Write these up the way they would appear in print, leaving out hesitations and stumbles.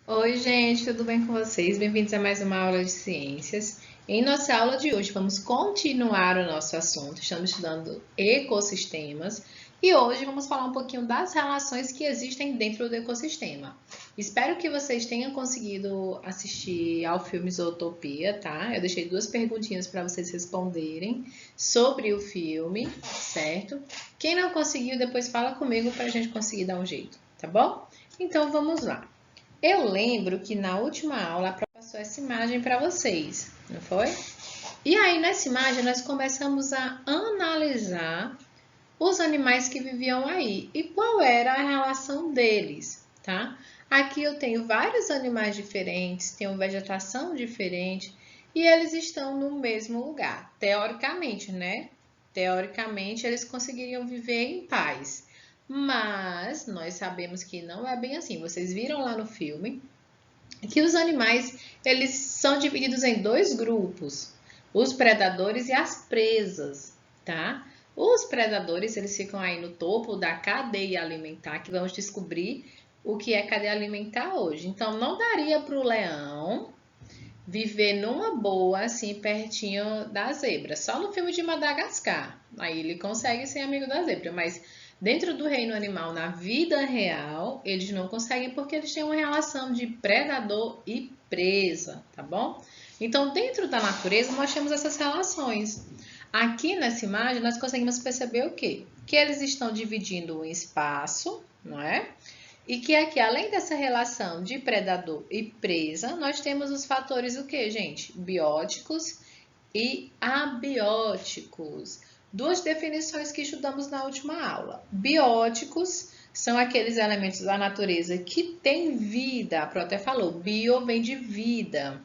Oi, gente, tudo bem com vocês? Bem-vindos a mais uma aula de ciências. Em nossa aula de hoje, vamos continuar o nosso assunto. Estamos estudando ecossistemas e hoje vamos falar um pouquinho das relações que existem dentro do ecossistema. Espero que vocês tenham conseguido assistir ao filme Zootopia, tá? Eu deixei duas perguntinhas para vocês responderem sobre o filme, certo? Quem não conseguiu, depois fala comigo para a gente conseguir dar um jeito, tá bom? Então vamos lá. Eu lembro que na última aula a prof passou essa imagem para vocês, não foi? E aí nessa imagem nós começamos a analisar os animais que viviam aí e qual era a relação deles, tá? Aqui eu tenho vários animais diferentes, tenho vegetação diferente e eles estão no mesmo lugar, teoricamente, né? Teoricamente eles conseguiriam viver em paz. Mas nós sabemos que não é bem assim. Vocês viram lá no filme que os animais eles são divididos em dois grupos, os predadores e as presas, tá? Os predadores eles ficam aí no topo da cadeia alimentar, que vamos descobrir o que é cadeia alimentar hoje. Então não daria para o leão viver numa boa assim pertinho da zebra, só no filme de Madagascar. Aí ele consegue ser amigo da zebra, mas dentro do reino animal, na vida real, eles não conseguem porque eles têm uma relação de predador e presa, tá bom? Então, dentro da natureza, nós temos essas relações. Aqui nessa imagem, nós conseguimos perceber o quê? Que eles estão dividindo o espaço, não é? E que aqui, além dessa relação de predador e presa, nós temos os fatores o que, gente? Bióticos e abióticos. Duas definições que estudamos na última aula. Bióticos são aqueles elementos da natureza que têm vida. A Pro até falou, bio vem de vida.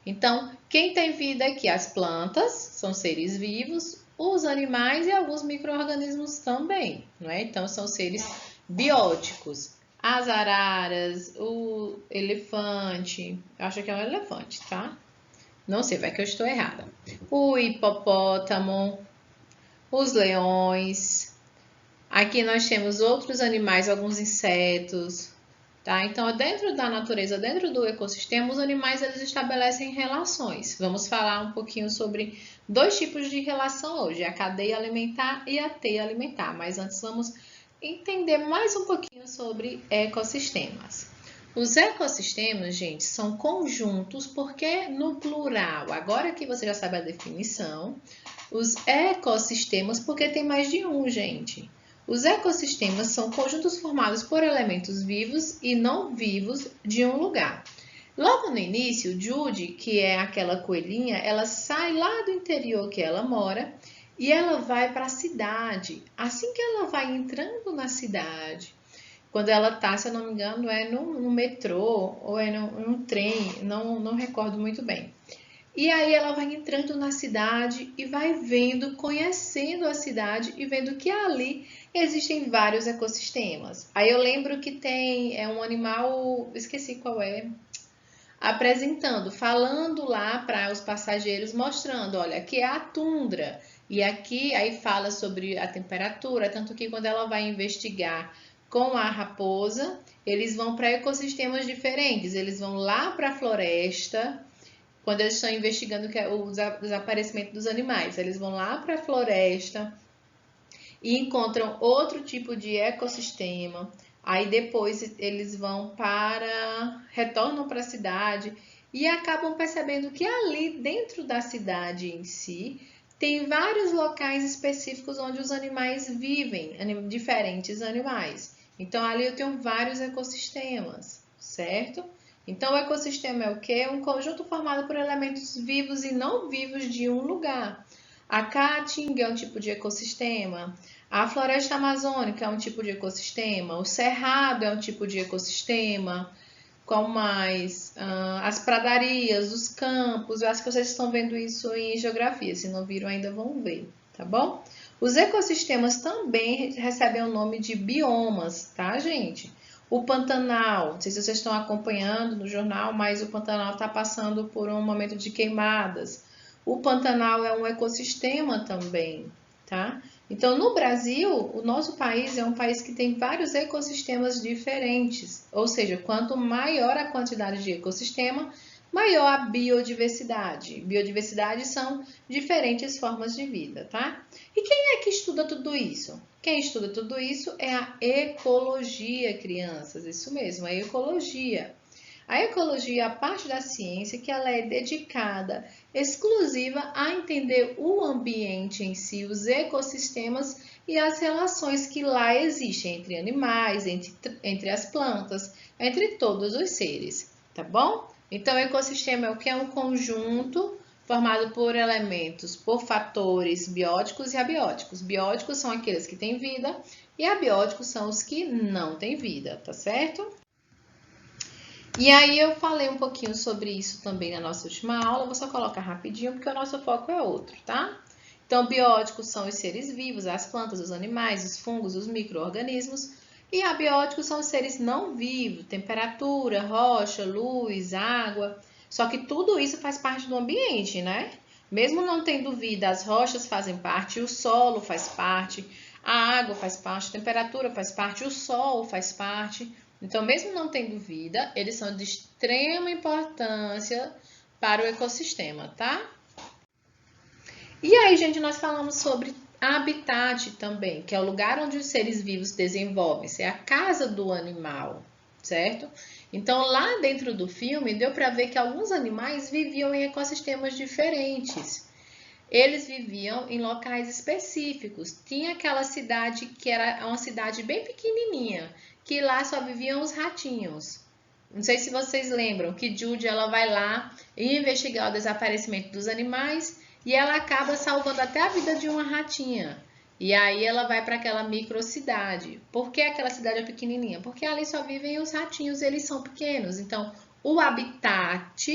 Então, quem tem vida aqui? As plantas, são seres vivos, os animais e alguns micro-organismos também, não é? Então, são seres bióticos. As araras, o elefante, acho que é um elefante, tá? Não sei, vai que eu estou errada. O hipopótamo, os leões. Aqui nós temos outros animais, alguns insetos, tá? Então, dentro da natureza, dentro do ecossistema, os animais eles estabelecem relações. Vamos falar um pouquinho sobre dois tipos de relação hoje, a cadeia alimentar e a teia alimentar. Mas antes vamos entender mais um pouquinho sobre ecossistemas. Os ecossistemas, gente, são conjuntos porque no plural, agora que você já sabe a definição, os ecossistemas porque tem mais de um, gente. Os ecossistemas são conjuntos formados por elementos vivos e não vivos de um lugar. Logo no início, Judy, que é aquela coelhinha, ela sai lá do interior que ela mora e ela vai para a cidade. Assim que ela vai entrando na cidade, quando ela tá, se eu não me engano, é no metrô ou é num trem, não recordo muito bem. E aí ela vai entrando na cidade e vai vendo, conhecendo a cidade e vendo que ali existem vários ecossistemas. Aí eu lembro que tem um animal, esqueci qual é, apresentando, falando lá para os passageiros, mostrando, olha, aqui é a tundra. E aqui aí fala sobre a temperatura, tanto que quando ela vai investigar com a raposa, eles vão para ecossistemas diferentes, eles vão lá para a floresta, quando eles estão investigando o desaparecimento dos animais. Eles vão lá para a floresta e encontram outro tipo de ecossistema. Aí depois eles retornam para a cidade e acabam percebendo que ali dentro da cidade em si tem vários locais específicos onde os animais vivem, diferentes animais. Então ali eu tenho vários ecossistemas, certo? Então o ecossistema é o quê? Um conjunto formado por elementos vivos e não vivos de um lugar. A caatinga é um tipo de ecossistema, a floresta amazônica é um tipo de ecossistema, o cerrado é um tipo de ecossistema, qual mais? As pradarias, os campos, eu acho que vocês estão vendo isso em geografia, se não viram ainda vão ver, tá bom? Os ecossistemas também recebem o nome de biomas, tá, gente? O Pantanal, não sei se vocês estão acompanhando no jornal, mas o Pantanal está passando por um momento de queimadas. O Pantanal é um ecossistema também, tá? Então, no Brasil, o nosso país é um país que tem vários ecossistemas diferentes, ou seja, quanto maior a quantidade de ecossistema, maior a biodiversidade. Biodiversidade são diferentes formas de vida, tá? E quem é que estuda tudo isso? Quem estuda tudo isso é a ecologia, crianças, isso mesmo, a ecologia. A ecologia é a parte da ciência que ela é dedicada, exclusiva a entender o ambiente em si, os ecossistemas e as relações que lá existem entre animais, entre as plantas, entre todos os seres, tá bom? Então, o ecossistema é o que? É um conjunto formado por elementos, por fatores bióticos e abióticos. Bióticos são aqueles que têm vida e abióticos são os que não têm vida, tá certo? E aí eu falei um pouquinho sobre isso também na nossa última aula, vou só colocar rapidinho porque o nosso foco é outro, tá? Então, bióticos são os seres vivos, as plantas, os animais, os fungos, os micro-organismos, e abióticos são os seres não vivos, temperatura, rocha, luz, água. Só que tudo isso faz parte do ambiente, né? Mesmo não tendo vida, as rochas fazem parte, o solo faz parte, a água faz parte, a temperatura faz parte, o sol faz parte. Então, mesmo não tendo vida, eles são de extrema importância para o ecossistema, tá? E aí, gente, nós falamos sobre habitat também, que é o lugar onde os seres vivos desenvolvem-se, é a casa do animal, certo? Então, lá dentro do filme, deu para ver que alguns animais viviam em ecossistemas diferentes. Eles viviam em locais específicos. Tinha aquela cidade que era uma cidade bem pequenininha, que lá só viviam os ratinhos. Não sei se vocês lembram que Judy ela vai lá investigar o desaparecimento dos animais e ela acaba salvando até a vida de uma ratinha. E aí ela vai para aquela microcidade. Por que aquela cidade é pequenininha? Porque ali só vivem os ratinhos, eles são pequenos. Então, o habitat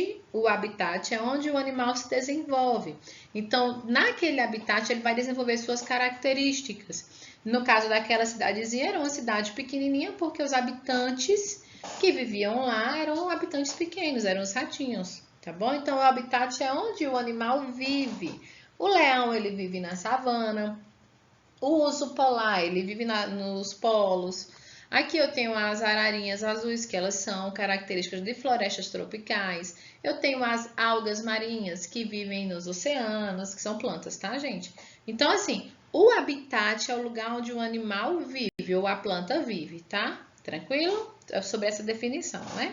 é onde o animal se desenvolve. Então, naquele habitat, ele vai desenvolver suas características. No caso daquela cidadezinha, era uma cidade pequenininha, porque os habitantes que viviam lá eram habitantes pequenos, eram os ratinhos, tá bom? Então, o habitat é onde o animal vive. O leão, ele vive na savana. O urso polar, ele vive nos polos. Aqui eu tenho as ararinhas azuis, que elas são características de florestas tropicais. Eu tenho as algas marinhas, que vivem nos oceanos, que são plantas, tá, gente? Então, assim, o habitat é o lugar onde o animal vive, ou a planta vive, tá? Tranquilo? É sobre essa definição, né?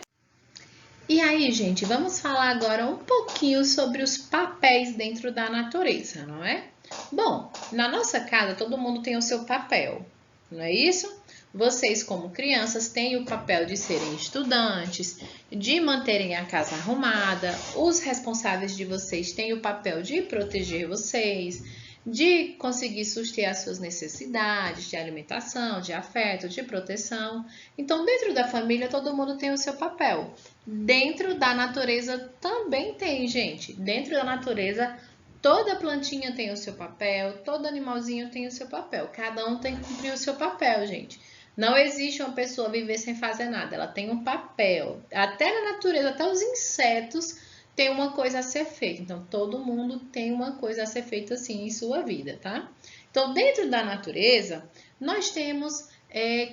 E aí, gente, vamos falar agora um pouquinho sobre os papéis dentro da natureza, não é? Bom, na nossa casa todo mundo tem o seu papel, não é isso? Vocês, como crianças, têm o papel de serem estudantes, de manterem a casa arrumada. Os responsáveis de vocês têm o papel de proteger vocês, de conseguir sustentar suas necessidades de alimentação, de afeto, de proteção. Então, dentro da família, todo mundo tem o seu papel. Dentro da natureza também tem, gente. Dentro da natureza, toda plantinha tem o seu papel, todo animalzinho tem o seu papel. Cada um tem que cumprir o seu papel, gente. Não existe uma pessoa viver sem fazer nada, ela tem um papel. Até na natureza, até os insetos têm uma coisa a ser feita. Então, todo mundo tem uma coisa a ser feita assim em sua vida, tá? Então, dentro da natureza, nós temos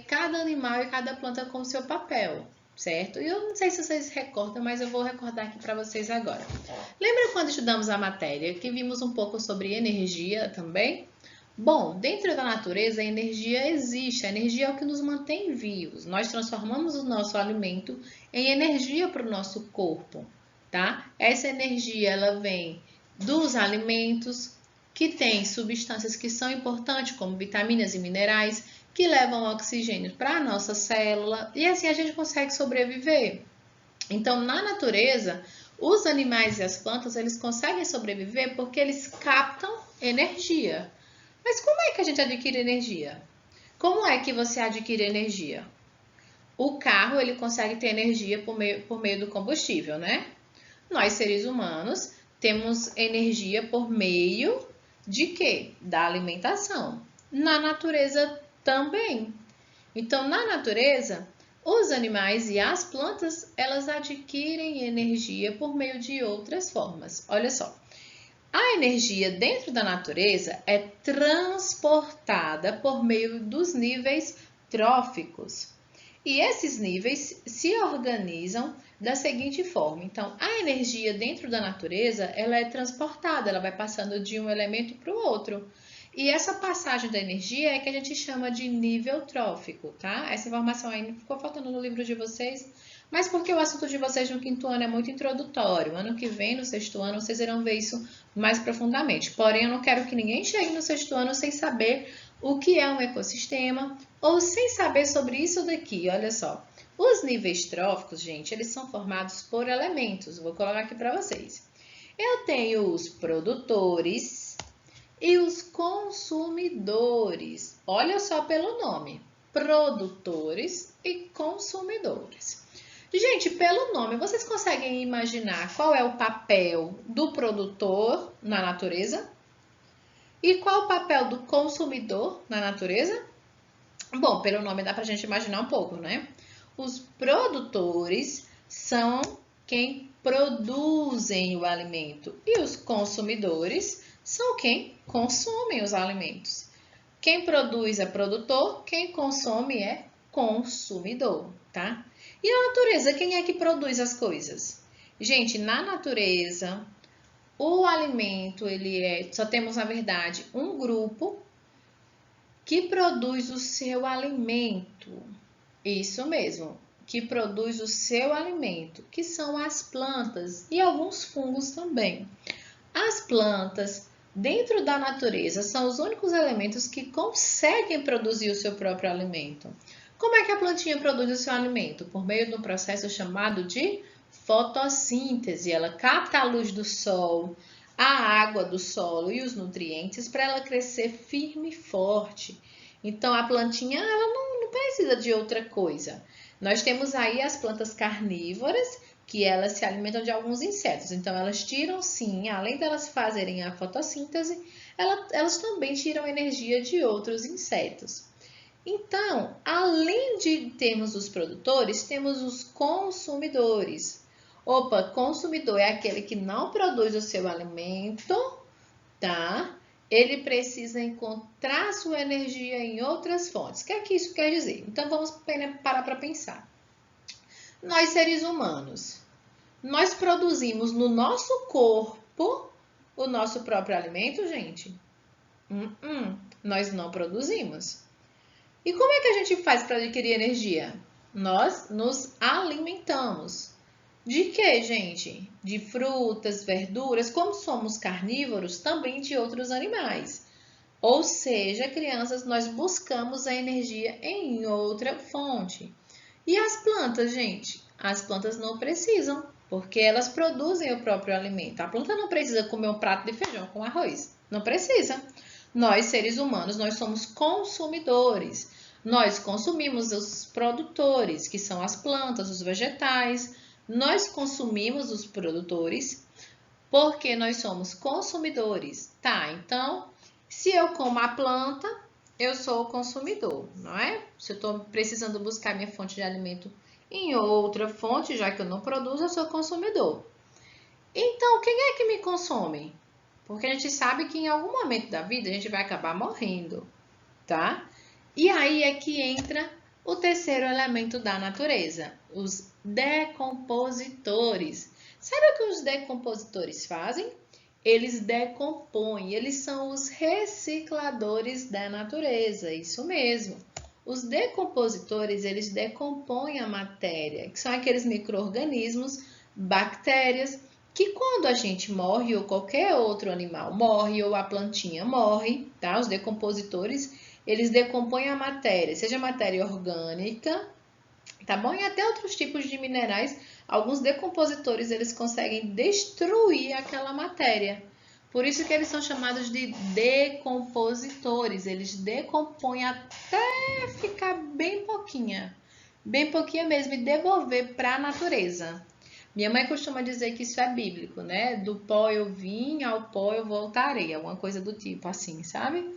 cada animal e cada planta com o seu papel, certo? E eu não sei se vocês recordam, mas eu vou recordar aqui para vocês agora. Lembra quando estudamos a matéria que vimos um pouco sobre energia também? Bom, dentro da natureza a energia existe, a energia é o que nos mantém vivos. Nós transformamos o nosso alimento em energia para o nosso corpo, tá? Essa energia ela vem dos alimentos que têm substâncias que são importantes, como vitaminas e minerais, que levam oxigênio para a nossa célula e assim a gente consegue sobreviver. Então, na natureza, os animais e as plantas eles conseguem sobreviver porque eles captam energia. Mas como é que a gente adquire energia? Como é que você adquire energia? O carro ele consegue ter energia por meio do combustível, né? Nós, seres humanos, temos energia por meio de quê? Da alimentação. Na natureza também. Então, na natureza, os animais e as plantas, elas adquirem energia por meio de outras formas. Olha só. A energia dentro da natureza é transportada por meio dos níveis tróficos. E esses níveis se organizam da seguinte forma. Então, a energia dentro da natureza, ela é transportada, ela vai passando de um elemento para o outro. E essa passagem da energia é que a gente chama de nível trófico, tá? Essa informação aí ficou faltando no livro de vocês, mas porque o assunto de vocês no quinto ano é muito introdutório. Ano que vem, no sexto ano, vocês irão ver isso mais profundamente. Porém, eu não quero que ninguém chegue no sexto ano sem saber o que é um ecossistema ou sem saber sobre isso daqui. Olha só, os níveis tróficos, gente, eles são formados por elementos. Vou colocar aqui para vocês. Eu tenho os produtores e os consumidores. Olha só pelo nome, produtores e consumidores. Gente, pelo nome, vocês conseguem imaginar qual é o papel do produtor na natureza? E qual o papel do consumidor na natureza? Bom, pelo nome dá pra gente imaginar um pouco, né? Os produtores são quem produzem o alimento e os consumidores são quem consomem os alimentos. Quem produz é produtor, quem consome é consumidor, tá? E a natureza, quem é que produz as coisas? Gente, na natureza, o alimento, só temos, na verdade, um grupo que produz o seu alimento. Isso mesmo, que produz o seu alimento, que são as plantas e alguns fungos também. As plantas, dentro da natureza, são os únicos elementos que conseguem produzir o seu próprio alimento. Como é que a plantinha produz o seu alimento? Por meio de um processo chamado de fotossíntese. Ela capta a luz do sol, a água do solo e os nutrientes para ela crescer firme e forte. Então, a plantinha ela não precisa de outra coisa. Nós temos aí as plantas carnívoras, que elas se alimentam de alguns insetos. Então, elas tiram, sim, além delas fazerem a fotossíntese, elas também tiram energia de outros insetos. Então, além de termos os produtores, temos os consumidores. Opa, consumidor é aquele que não produz o seu alimento, tá? Ele precisa encontrar sua energia em outras fontes. O que é que isso quer dizer? Então, vamos parar para pensar. Nós, seres humanos, nós produzimos no nosso corpo o nosso próprio alimento, gente? Nós não produzimos. E como é que a gente faz para adquirir energia? Nós nos alimentamos. De que, gente? De frutas, verduras, como somos carnívoros, também de outros animais. Ou seja, crianças, nós buscamos a energia em outra fonte. E as plantas, gente? As plantas não precisam, porque elas produzem o próprio alimento. A planta não precisa comer um prato de feijão com arroz. Não precisa. Nós, seres humanos, nós somos consumidores. Nós consumimos os produtores, que são as plantas, os vegetais. Nós consumimos os produtores porque nós somos consumidores. Tá, então, se eu como a planta, eu sou o consumidor, não é? Se eu estou precisando buscar minha fonte de alimento em outra fonte, já que eu não produzo, eu sou consumidor. Então, quem é que me consome? Porque a gente sabe que em algum momento da vida a gente vai acabar morrendo, tá? E aí é que entra o terceiro elemento da natureza, os decompositores. Sabe o que os decompositores fazem? Eles decompõem, eles são os recicladores da natureza, isso mesmo. Os decompositores, eles decompõem a matéria, que são aqueles micro-organismos, bactérias, que quando a gente morre ou qualquer outro animal morre ou a plantinha morre, tá? Os decompositores, eles decompõem a matéria, seja matéria orgânica, tá bom? E até outros tipos de minerais, alguns decompositores, eles conseguem destruir aquela matéria. Por isso que eles são chamados de decompositores, eles decompõem até ficar bem pouquinha mesmo, e devolver para a natureza. Minha mãe costuma dizer que isso é bíblico, né? Do pó eu vim, ao pó eu voltarei, alguma coisa do tipo assim, sabe?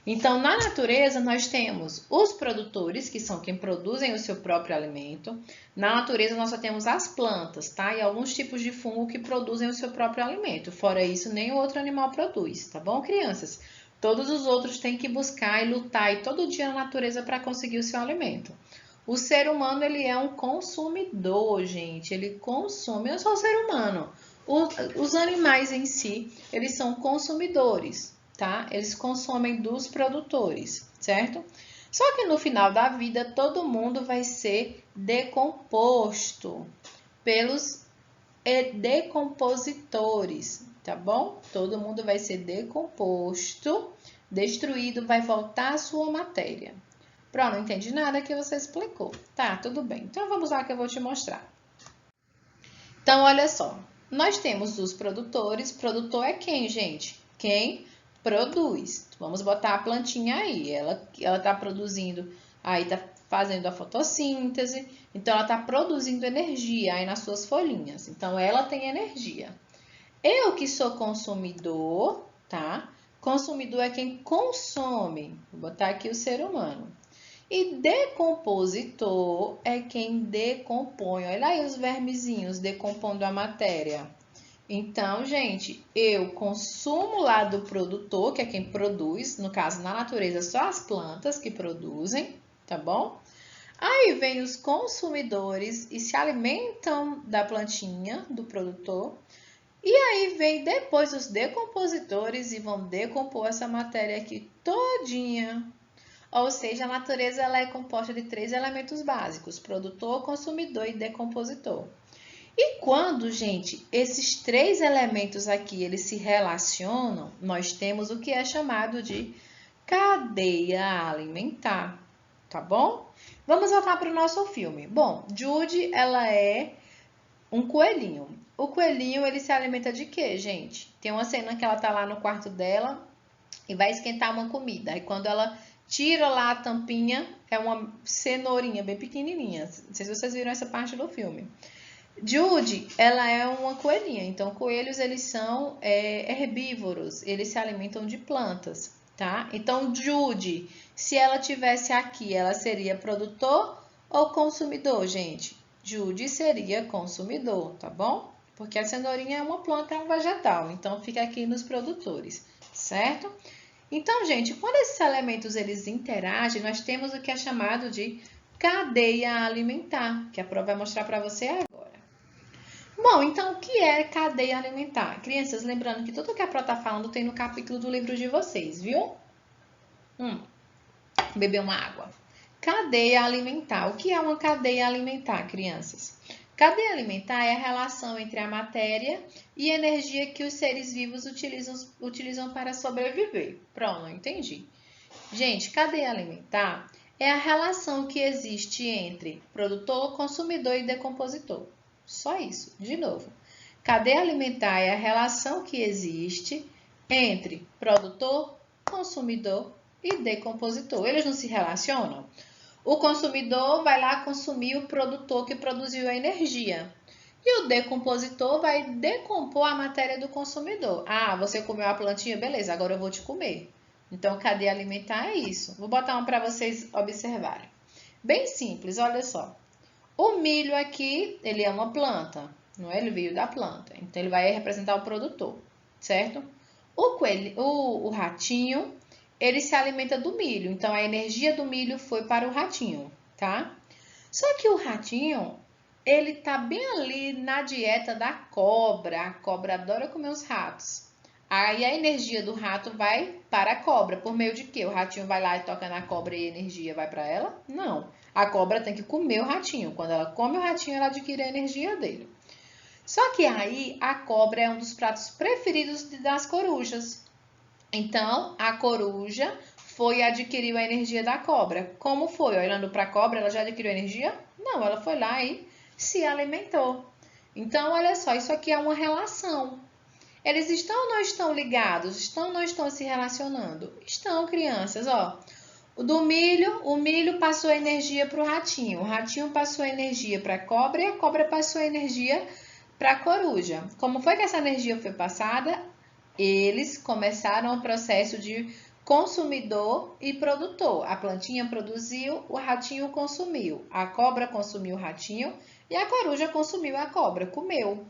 Então, na natureza, nós temos os produtores, que são quem produzem o seu próprio alimento. Na natureza, nós só temos as plantas, tá? E alguns tipos de fungo que produzem o seu próprio alimento. Fora isso, nenhum outro animal produz, tá bom, crianças? Todos os outros têm que buscar e lutar e todo dia na natureza para conseguir o seu alimento. O ser humano, ele é um consumidor, gente. Ele consome, não só o ser humano. Os animais em si, eles são consumidores, tá? Eles consomem dos produtores, certo? Só que no final da vida, todo mundo vai ser decomposto pelos decompositores, tá bom? Todo mundo vai ser decomposto, destruído, vai voltar à sua matéria. Pronto, não entendi nada que você explicou. Tá, tudo bem. Então vamos lá que eu vou te mostrar. Então, olha só. Nós temos os produtores. Produtor é quem, gente? Quem produz. Vamos botar a plantinha aí. Ela tá produzindo, aí tá fazendo a fotossíntese. Então, ela tá produzindo energia aí nas suas folhinhas. Então, ela tem energia. Eu que sou consumidor, tá? Consumidor é quem consome. Vou botar aqui o ser humano. E decompositor é quem decompõe. Olha aí os vermezinhos decompondo a matéria. Então, gente, eu consumo lá do produtor, que é quem produz, no caso, na natureza, só as plantas que produzem, tá bom? Aí vem os consumidores e se alimentam da plantinha, do produtor. E aí vem depois os decompositores e vão decompor essa matéria aqui todinha. Ou seja, a natureza ela é composta de 3 elementos básicos: produtor, consumidor e decompositor. E quando, gente, esses 3 elementos aqui eles se relacionam, nós temos o que é chamado de cadeia alimentar, tá bom? Vamos voltar para o nosso filme. Bom, Judy, ela é um coelhinho. O coelhinho, ele se alimenta de quê, gente? Tem uma cena que ela tá lá no quarto dela e vai esquentar uma comida. E quando ela tira lá a tampinha, é uma cenourinha bem pequenininha. Não sei se vocês viram essa parte do filme. Judy, ela é uma coelhinha. Então, coelhos, eles são herbívoros. Eles se alimentam de plantas, tá? Então, Judy, se ela tivesse aqui, ela seria produtor ou consumidor, gente? Judy seria consumidor, tá bom? Porque a cenourinha é uma planta, é um vegetal. Então, fica aqui nos produtores, certo? Então, gente, quando esses elementos eles interagem, nós temos o que é chamado de cadeia alimentar, que a prova vai mostrar para você agora. Bom, então o que é cadeia alimentar? Crianças, lembrando que tudo que a Pro está falando tem no capítulo do livro de vocês, viu? Beber uma água. Cadeia alimentar. O que é uma cadeia alimentar, crianças? Cadeia alimentar é a relação entre a matéria e a energia que os seres vivos utilizam para sobreviver. Pronto, entendi. Gente, cadeia alimentar é a relação que existe entre produtor, consumidor e decompositor. Só isso, de novo. Cadeia alimentar é a relação que existe entre produtor, consumidor e decompositor. Eles não se relacionam? O consumidor vai lá consumir o produtor que produziu a energia. E o decompositor vai decompor a matéria do consumidor. Ah, você comeu a plantinha? Beleza, agora eu vou te comer. Então, cadeia alimentar é isso. Vou botar um para vocês observarem. Bem simples, olha só. O milho aqui, ele é uma planta, não é? Ele veio da planta. Então, ele vai representar o produtor, certo? O ratinho, ele se alimenta do milho. Então, a energia do milho foi para o ratinho, tá? Só que o ratinho, ele tá bem ali na dieta da cobra. A cobra adora comer os ratos. Aí a energia do rato vai para a cobra. Por meio de quê? O ratinho vai lá e toca na cobra e a energia vai para ela? Não. A cobra tem que comer o ratinho. Quando ela come o ratinho, ela adquire a energia dele. Só que aí a cobra é um dos pratos preferidos das corujas. Então, a coruja foi e adquiriu a energia da cobra. Como foi? Olhando para a cobra, ela já adquiriu energia? Não, ela foi lá e se alimentou. Então, olha só, isso aqui é uma relação. Eles estão ou não estão ligados? Estão ou não estão se relacionando? Estão, crianças, ó. O milho passou a energia para o ratinho passou a energia para a cobra e a cobra passou a energia para a coruja. Como foi que essa energia foi passada? Eles começaram o processo de consumidor e produtor. A plantinha produziu, o ratinho consumiu. A cobra consumiu o ratinho e a coruja consumiu a cobra, comeu.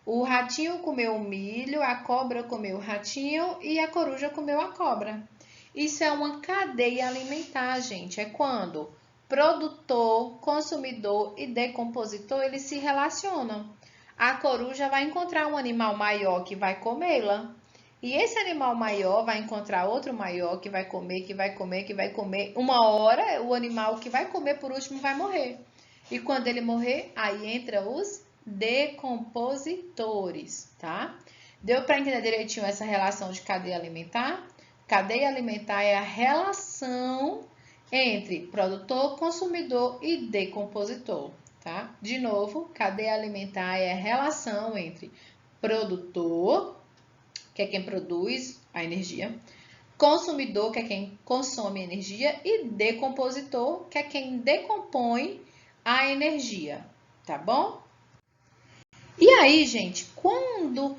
O ratinho comeu o milho, a cobra comeu o ratinho e a coruja comeu a cobra. Isso é uma cadeia alimentar, gente. É quando produtor, consumidor e decompositor, eles se relacionam. A coruja vai encontrar um animal maior que vai comê-la. E esse animal maior vai encontrar outro maior que vai comer, que vai comer, que vai comer. Uma hora, o animal que vai comer por último vai morrer. E quando ele morrer, aí entra os decompositores, tá? Deu para entender direitinho essa relação de cadeia alimentar? Cadeia alimentar é a relação entre produtor, consumidor e decompositor, tá? De novo, cadeia alimentar é a relação entre produtor, que é quem produz a energia, consumidor, que é quem consome a energia, e decompositor, que é quem decompõe a energia, tá bom? E aí, gente, quando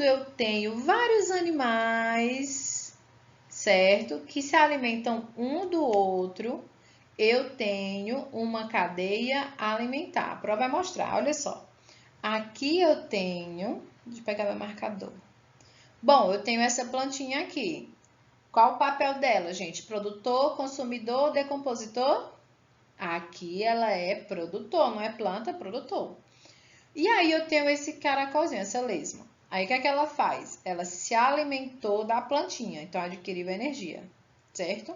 eu tenho vários animais, certo, que se alimentam um do outro, eu tenho uma cadeia alimentar. A prova vai mostrar, olha só. Aqui eu tenho, deixa eu pegar meu marcador. Bom, eu tenho essa plantinha aqui. Qual o papel dela, gente? Produtor, consumidor, decompositor? Aqui ela é produtor, não é planta, é produtor. E aí eu tenho esse caracolzinho, essa lesma. Aí o que é que ela faz? Ela se alimentou da plantinha, então adquiriu energia, certo?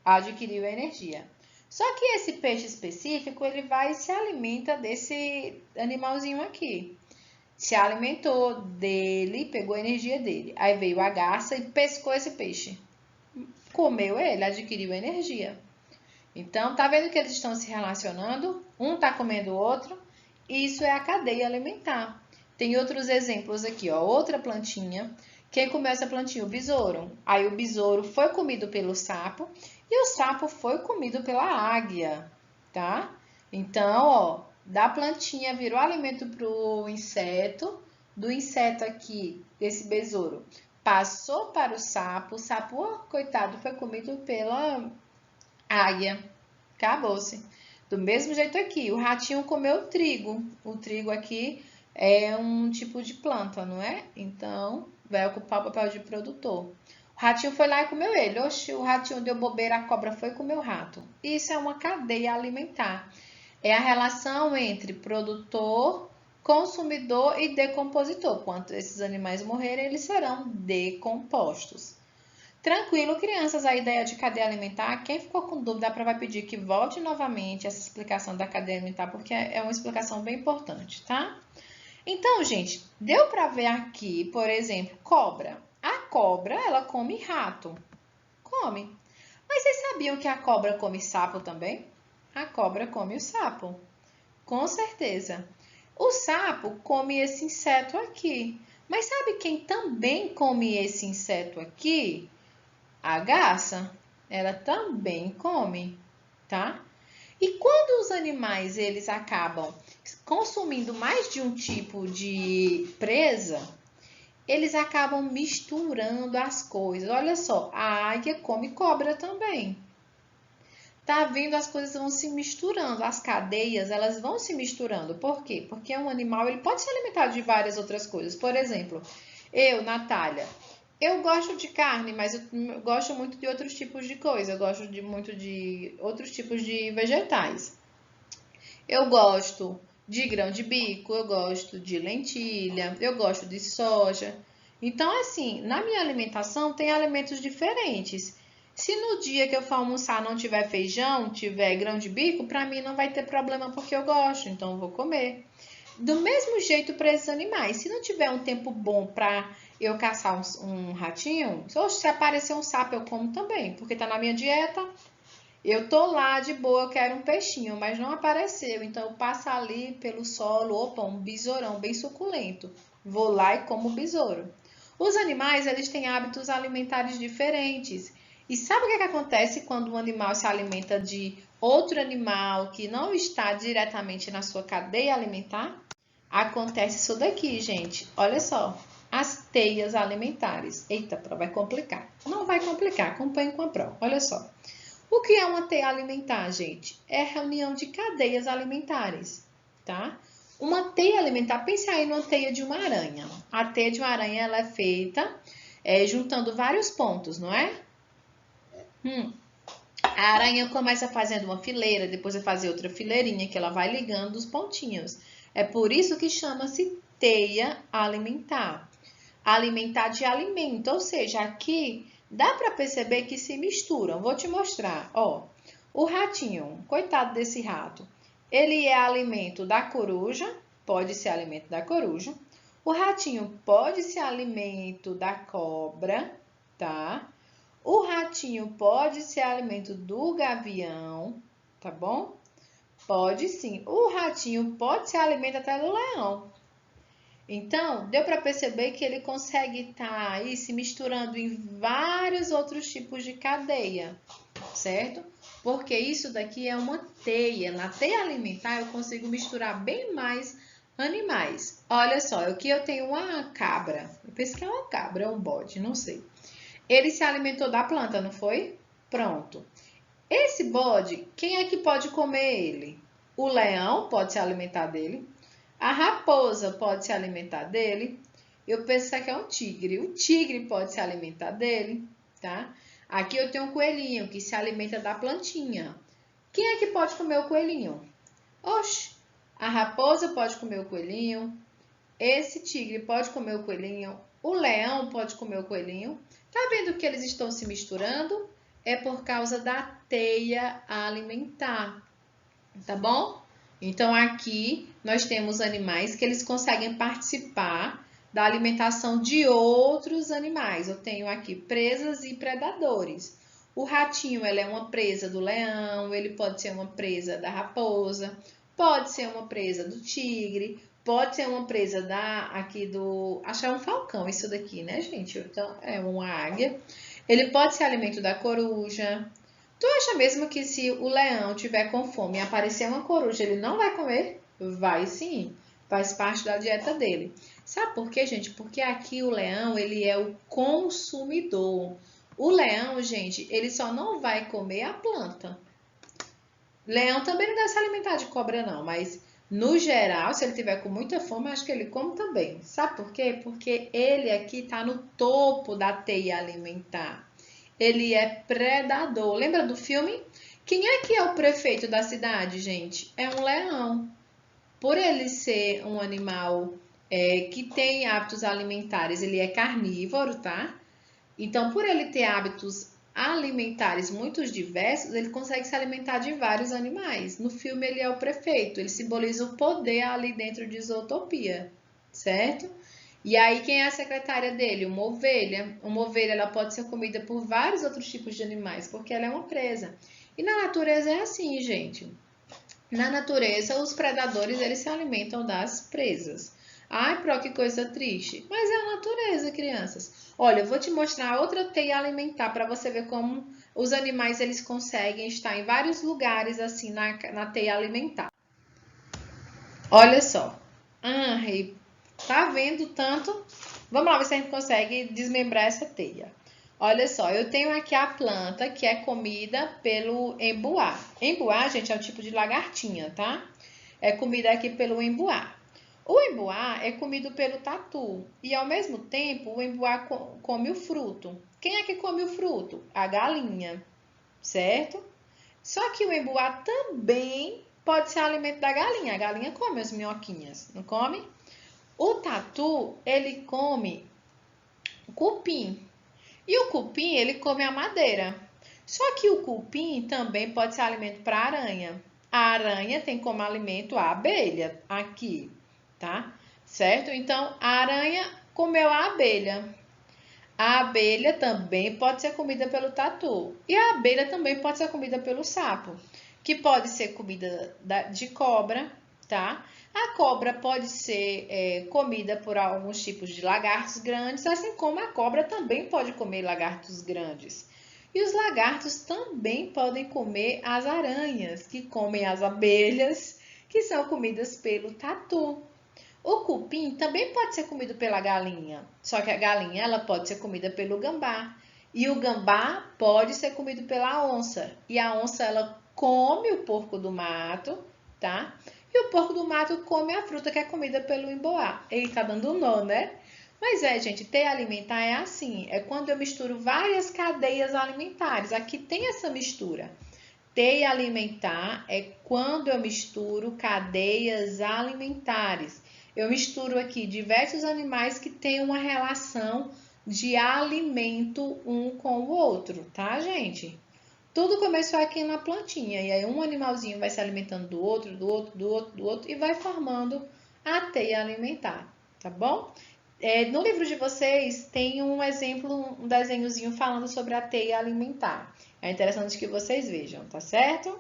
Adquiriu energia. Só que esse peixe específico, ele vai e se alimenta desse animalzinho aqui. Se alimentou dele, pegou a energia dele. Aí veio a garça e pescou esse peixe. Comeu ele, adquiriu energia. Então, tá vendo que eles estão se relacionando? Um tá comendo o outro. Isso é a cadeia alimentar. Tem outros exemplos aqui, ó. Outra plantinha. Quem comeu essa plantinha? O besouro. Aí o besouro foi comido pelo sapo e o sapo foi comido pela águia, tá? Então, ó, da plantinha virou alimento pro inseto, do inseto aqui, desse besouro, passou para o sapo, oh, coitado, foi comido pela águia. Acabou-se. Do mesmo jeito aqui, o ratinho comeu trigo. O trigo aqui é um tipo de planta, não é? Então, vai ocupar o papel de produtor. O ratinho foi lá e comeu ele. Oxi, o ratinho deu bobeira, a cobra foi e comeu o rato. Isso é uma cadeia alimentar. É a relação entre produtor, consumidor e decompositor. Quando esses animais morrerem, eles serão decompostos. Tranquilo, crianças, a ideia de cadeia alimentar, quem ficou com dúvida, a prova vai pedir que volte novamente essa explicação da cadeia alimentar, porque é uma explicação bem importante, tá? Então, gente, deu para ver aqui, por exemplo, cobra. A cobra, ela come rato. Come. Mas vocês sabiam que a cobra come sapo também? A cobra come o sapo. Com certeza. O sapo come esse inseto aqui. Mas sabe quem também come esse inseto aqui? A garça, ela também come, tá? E quando os animais eles acabam consumindo mais de um tipo de presa, eles acabam misturando as coisas. Olha só, a águia come cobra também. Tá vendo? As coisas vão se misturando, as cadeias elas vão se misturando. Por quê? Porque um animal ele pode se alimentar de várias outras coisas. Por exemplo, eu, Natália, eu gosto de carne, mas eu gosto muito de outros tipos de coisa. Eu gosto muito de outros tipos de vegetais. Eu gosto de grão de bico, eu gosto de lentilha, eu gosto de soja. Então, assim, na minha alimentação tem alimentos diferentes. Se no dia que eu for almoçar não tiver feijão, tiver grão de bico, para mim não vai ter problema porque eu gosto, então eu vou comer. Do mesmo jeito para esses animais. Se não tiver um tempo bom para eu caçar um ratinho, se aparecer um sapo eu como também, porque tá na minha dieta. Eu tô lá de boa, eu quero um peixinho, mas não apareceu. Então eu passo ali pelo solo, opa, um besourão bem suculento. Vou lá e como o besouro. Os animais, eles têm hábitos alimentares diferentes. E sabe o que acontece quando um animal se alimenta de outro animal que não está diretamente na sua cadeia alimentar? Acontece isso daqui, gente. Olha só. as teias alimentares. Eita, vai complicar. Não vai complicar, acompanhe com a prova. Olha só. O que é uma teia alimentar, gente? É a reunião de cadeias alimentares, tá? Uma teia alimentar, pense aí numa teia de uma aranha. A teia de uma aranha, ela é feita juntando vários pontos, não é? A aranha começa fazendo uma fileira, depois vai fazer outra fileirinha, que ela vai ligando os pontinhos. É por isso que chama-se teia alimentar. Alimentar de alimento, ou seja, aqui dá para perceber que se misturam. Vou te mostrar, ó. O ratinho, coitado desse rato, ele é alimento da coruja, pode ser alimento da coruja. O ratinho pode ser alimento da cobra, tá? O ratinho pode ser alimento do gavião, tá bom? Pode sim. O ratinho pode ser alimento até do leão. Então, deu para perceber que ele consegue estar aí se misturando em vários outros tipos de cadeia, certo? Porque isso daqui é uma teia. Na teia alimentar, eu consigo misturar bem mais animais. Olha só, aqui eu tenho uma cabra. Eu penso que é uma cabra, é um bode, não sei. Ele se alimentou da planta, não foi? Pronto. Esse bode, quem é que pode comer ele? O leão pode se alimentar dele. A raposa pode se alimentar dele. Eu penso que é um tigre. O tigre pode se alimentar dele, tá? Aqui eu tenho um coelhinho que se alimenta da plantinha. Quem é que pode comer o coelhinho? Oxe, a raposa pode comer o coelhinho. Esse tigre pode comer o coelhinho. O leão pode comer o coelhinho. Tá vendo que eles estão se misturando? É por causa da teia alimentar, tá bom? Então, aqui nós temos animais que eles conseguem participar da alimentação de outros animais. Eu tenho aqui presas e predadores. O ratinho, ele é uma presa do leão, ele pode ser uma presa da raposa, pode ser uma presa do tigre, pode ser uma presa acho que é um falcão isso daqui, né, gente? Então, é uma águia. Ele pode ser alimento da coruja. Tu acha mesmo que se o leão tiver com fome e aparecer uma coruja, ele não vai comer? Vai sim, faz parte da dieta dele. Sabe por quê, gente? Porque aqui o leão, ele é o consumidor. O leão, gente, ele só não vai comer a planta. Leão também não deve se alimentar de cobra, não, mas no geral, se ele tiver com muita fome, acho que ele come também. Sabe por quê? Porque ele aqui está no topo da teia alimentar. Ele é predador. Lembra do filme? Quem é que é o prefeito da cidade, gente? É um leão. Por ele ser um animal que tem hábitos alimentares, ele é carnívoro, tá? Então, por ele ter hábitos alimentares muito diversos, ele consegue se alimentar de vários animais. No filme, ele é o prefeito, ele simboliza o poder ali dentro de Zootopia, certo? E aí, quem é a secretária dele? Uma ovelha. Uma ovelha ela pode ser comida por vários outros tipos de animais, porque ela é uma presa. E na natureza é assim, gente. Na natureza, os predadores eles se alimentam das presas. Ai, Pro, que coisa triste. Mas é a natureza, crianças. Olha, eu vou te mostrar outra teia alimentar para você ver como os animais eles conseguem estar em vários lugares assim na teia alimentar. Olha só. Rei, tá vendo tanto? Vamos lá ver se a gente consegue desmembrar essa teia. Olha só, eu tenho aqui a planta que é comida pelo embuá. Embuá, gente, é um tipo de lagartinha, tá? É comida aqui pelo embuá. O embuá é comido pelo tatu e, ao mesmo tempo, o embuá come o fruto. Quem é que come o fruto? A galinha, certo? Só que o embuá também pode ser alimento da galinha. A galinha come as minhoquinhas, não come? O tatu, ele come cupim. E o cupim, ele come a madeira. Só que o cupim também pode ser alimento para a aranha. A aranha tem como alimento a abelha aqui, tá? Certo? Então, a aranha comeu a abelha. A abelha também pode ser comida pelo tatu. E a abelha também pode ser comida pelo sapo, que pode ser comida de cobra, tá? A cobra pode ser comida por alguns tipos de lagartos grandes, assim como a cobra também pode comer lagartos grandes. E os lagartos também podem comer as aranhas, que comem as abelhas, que são comidas pelo tatu. O cupim também pode ser comido pela galinha, só que a galinha ela pode ser comida pelo gambá. E o gambá pode ser comido pela onça. E a onça ela come o porco do mato, tá? E o porco do mato come a fruta que é comida pelo emboá. Ele tá dando um nó, né? Mas gente, teia alimentar é assim, é quando eu misturo várias cadeias alimentares. Aqui tem essa mistura. Teia alimentar é quando eu misturo cadeias alimentares. Eu misturo aqui diversos animais que têm uma relação de alimento um com o outro, tá, gente? Tudo começou aqui na plantinha, e aí um animalzinho vai se alimentando do outro, do outro, do outro, do outro, e vai formando a teia alimentar, tá bom? No livro de vocês tem um exemplo, um desenhozinho falando sobre a teia alimentar. É interessante que vocês vejam, tá certo?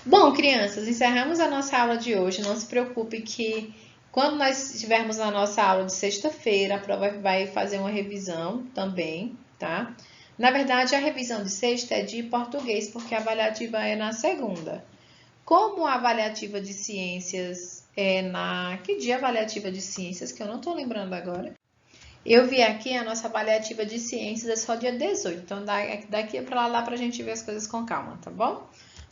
Bom, crianças, encerramos a nossa aula de hoje. Não se preocupe que quando nós estivermos na nossa aula de sexta-feira, a prova vai fazer uma revisão também, tá? Na verdade, a revisão de sexta é de português, porque a avaliativa é na segunda. Como a avaliativa de ciências é na... Que dia a avaliativa de ciências? Que eu não estou lembrando agora. Eu vi aqui a nossa avaliativa de ciências é só dia 18. Então, daqui para lá dá para a gente ver as coisas com calma, tá bom?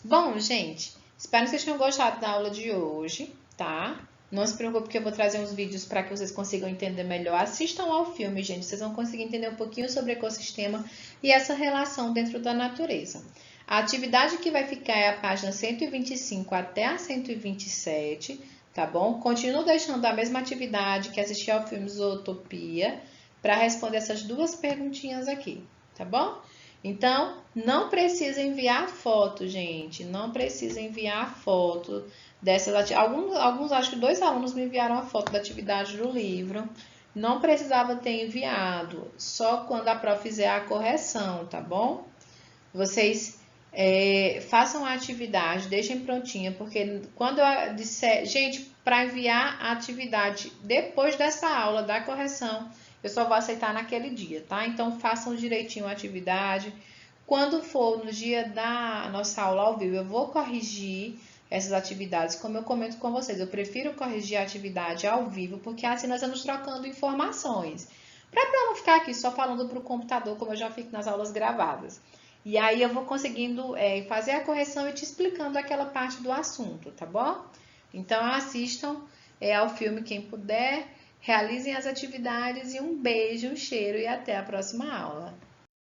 Bom, gente, espero que vocês tenham gostado da aula de hoje, tá? Não se preocupe que eu vou trazer uns vídeos para que vocês consigam entender melhor. Assistam ao filme, gente. Vocês vão conseguir entender um pouquinho sobre o ecossistema e essa relação dentro da natureza. A atividade que vai ficar é a página 125 até a 127, tá bom? Continuo deixando a mesma atividade que assistir ao filme Zootopia para responder essas duas perguntinhas aqui, tá bom? Então, não precisa enviar foto, gente. Não precisa enviar foto dessas atividades. Alguns, acho que 2 alunos me enviaram a foto da atividade do livro. Não precisava ter enviado, só quando a prof fizer a correção, tá bom? Vocês façam a atividade, deixem prontinha, porque quando eu disser, gente, para enviar a atividade depois dessa aula da correção, eu só vou aceitar naquele dia, tá? Então façam direitinho a atividade. Quando for no dia da nossa aula ao vivo, eu vou corrigir essas atividades, como eu comento com vocês. Eu prefiro corrigir a atividade ao vivo, porque assim nós vamos trocando informações. Para não ficar aqui só falando para o computador, como eu já fico nas aulas gravadas. E aí eu vou conseguindo fazer a correção e te explicando aquela parte do assunto, tá bom? Então assistam ao filme quem puder, realizem as atividades e um beijo, um cheiro e até a próxima aula.